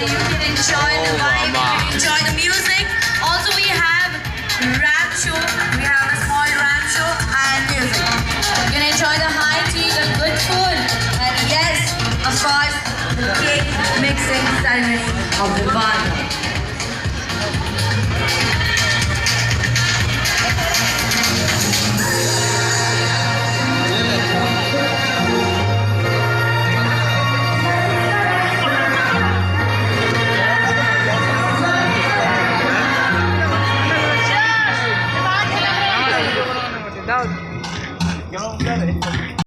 you can enjoy the vibe, you can enjoy the music. Also, we have ramp show. We have a small ramp show and music. You can enjoy the high tea, the good food, and yes, of course, the cake mixing ceremony of the band. Ganun ka eh.